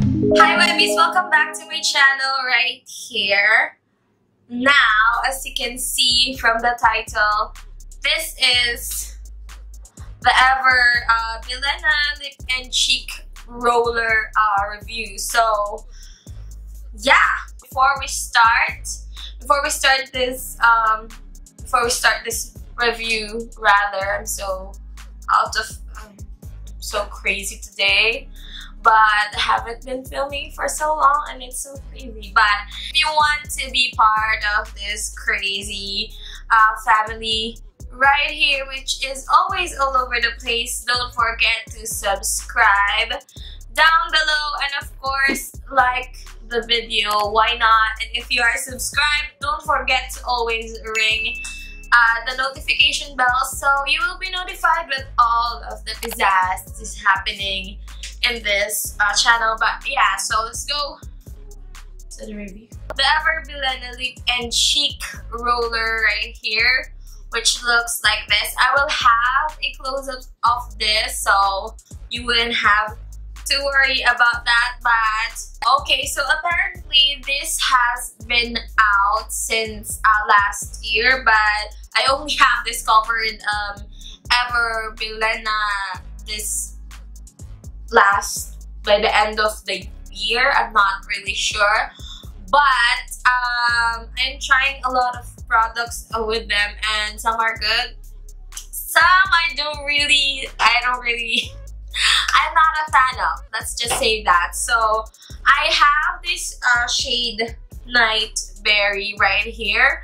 Hi babies, welcome back to my channel right here. Now, as you can see from the title, this is the Bilena Lip and Cheek Roller review. So yeah, before we start this review, rather, I'm so so crazy today. But I haven't been filming for so long and it's so crazy. But if you want to be part of this crazy family right here, which is always all over the place, don't forget to subscribe down below and of course like the video. Why not? And if you are subscribed, don't forget to always ring the notification bell so you will be notified with all of the pizzazz that is happening in this channel. But yeah, so let's go to the review. The Bilena Lip and Cheek Roller right here, which looks like this. I will have a close-up of this so you wouldn't have to worry about that. But okay, so apparently this has been out since last year, but I only have discovered Bilena this by the end of the year. I'm not really sure, but I'm trying a lot of products with them, and some are good, some I'm not a fan of. Let's just say that. So I have this shade Night Berry right here,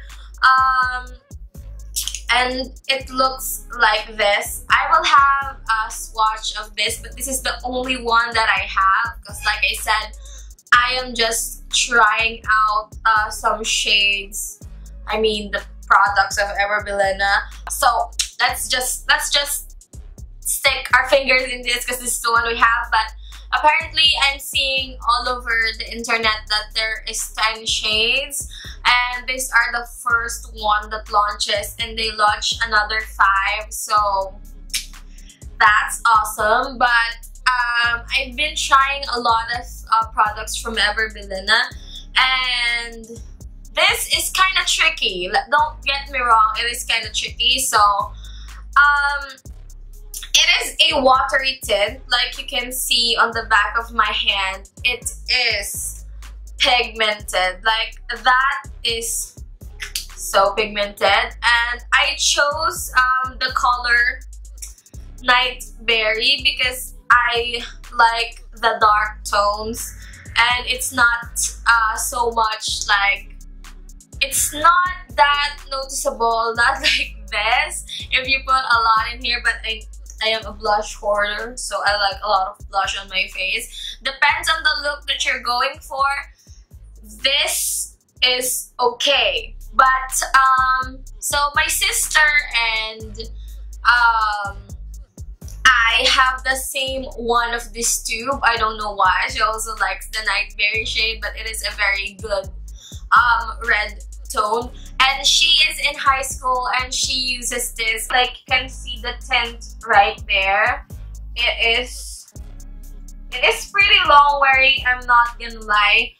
and it looks like this. I will have a swatch of this, but this is the only one that I have because, like I said, I am just trying out some shades. I mean, the products of Bilena. So let's just stick our fingers in this because this is the one we have. But apparently, I'm seeing all over the internet that there is 10 shades, and these are the first one that launches, and they launch another 5, so that's awesome. But I've been trying a lot of products from Bilena, and this is kind of tricky. Don't get me wrong, it is kind of tricky. So it is a watery tint, like you can see on the back of my hand. It is pigmented, like that is so pigmented, and I chose the color Night Berry because I like the dark tones, and it's not so much like, it's not that noticeable, not like this if you put a lot in here. But I am a blush hoarder, so I like a lot of blush on my face. Depends on the look that you're going for. This is okay. But so my sister and I have the same one of this tube. I don't know why. She also likes the Night Berry shade, but it is a very good red tone. And she is in high school and she uses this. Like you can see the tint right there. It is pretty long wearing, I'm not gonna lie.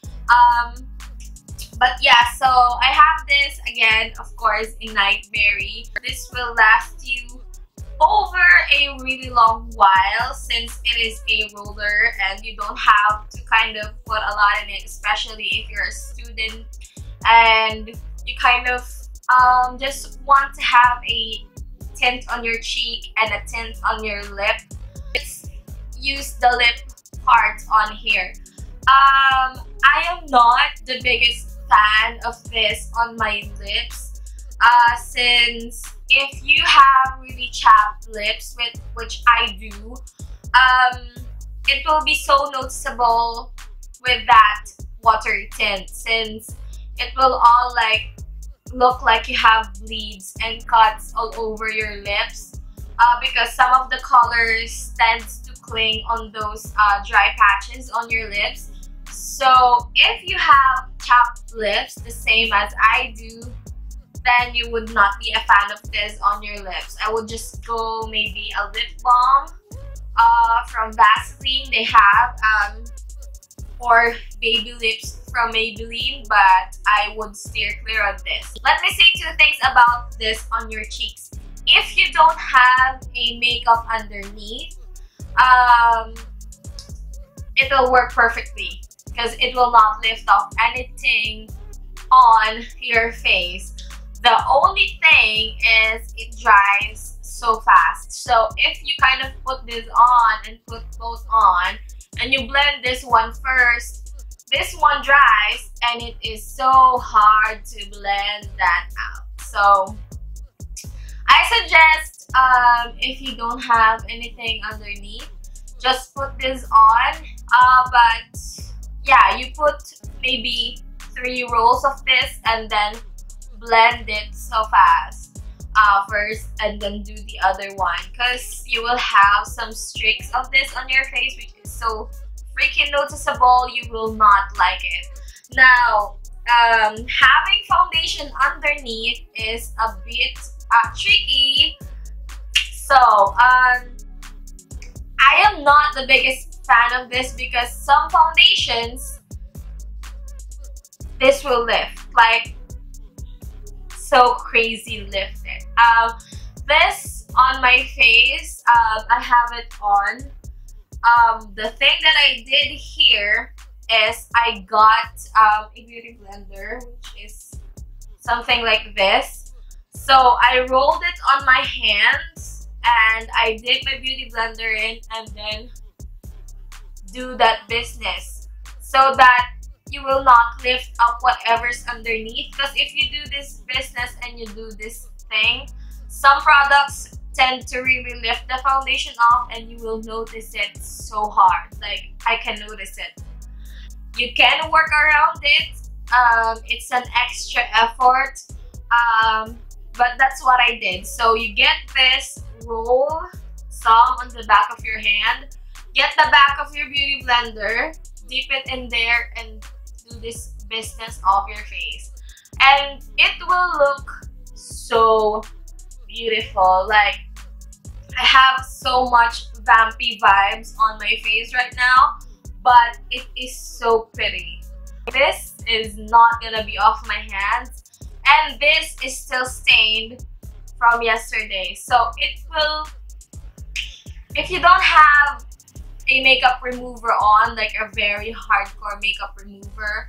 But yeah, so I have this again, of course, in Night Berry. This will last you over a really long while since it is a roller and you don't have to kind of put a lot in it, especially if you're a student and you kind of just want to have a tint on your cheek and a tint on your lip. Just use the lip part on here. I am not the biggest fan of this on my lips since if you have really chapped lips, which I do, it will be so noticeable with that watery tint, since it will all like look like you have bleeds and cuts all over your lips because some of the colors tends to cling on those dry patches on your lips. So if you have chapped lips the same as I do, then you would not be a fan of this on your lips. I would just go maybe a lip balm from Vaseline. They have or baby lips from Maybelline, but I would steer clear of this. Let me say 2 things about this on your cheeks. If you don't have a makeup underneath, it will work perfectly because it will not lift off anything on your face. The only thing is it dries so fast. So if you kind of put this on and put both on and you blend this one first, this one dries and it is so hard to blend that out. So I suggest if you don't have anything underneath, just put this on. But yeah, you put maybe 3 rolls of this and then blend it so fast first, and then do the other one, because you will have some streaks of this on your face, which is so freaking noticeable. You will not like it. Now, having foundation underneath is a bit tricky. So I am not the biggest fan of this because some foundations, this will lift, like so crazy lifted. This on my face, I have it on. The thing that I did here is I got a beauty blender, which is something like this. So I rolled it on my hands and I dip my beauty blender in and then do that business so that you will not lift up whatever's underneath. Because if you do this business and you do this thing, some products tend to really lift the foundation off and you will notice it so hard. Like, I can notice it. You can work around it. It's an extra effort, but that's what I did. So you get this, roll some on the back of your hand, get the back of your beauty blender, dip it in there and do this business of your face, and it will look so beautiful. Like, I have so much vampy vibes on my face right now, but it is so pretty. This is not gonna be off my hands, and this is still stained from yesterday. So it will, if you don't have a makeup remover on, like a very hardcore makeup remover,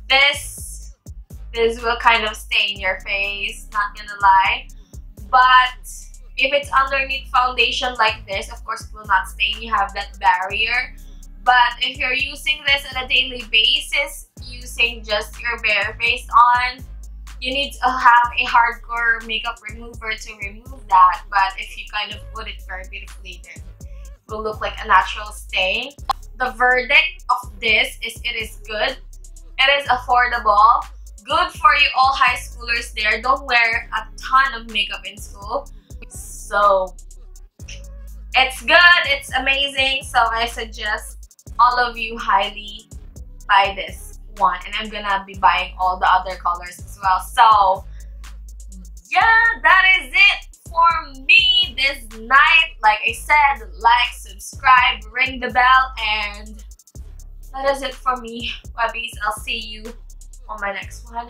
this will kind of stain your face, not gonna lie. But if it's underneath foundation like this, of course it will not stain, you have that barrier. But if you're using this on a daily basis, using just your bare face on, you need to have a hardcore makeup remover to remove that. But if you kind of put it very beautifully, then it will look like a natural stain. The verdict of this is it is good. It is affordable. Good for you all high schoolers there. Don't wear a ton of makeup in school. So it's good. It's amazing. So I suggest all of you highly buy this one, and I'm gonna be buying all the other colors as well. So yeah, that is it for me this night. Like I said, like, subscribe, ring the bell, and that is it for me, Webbies. I'll see you on my next one.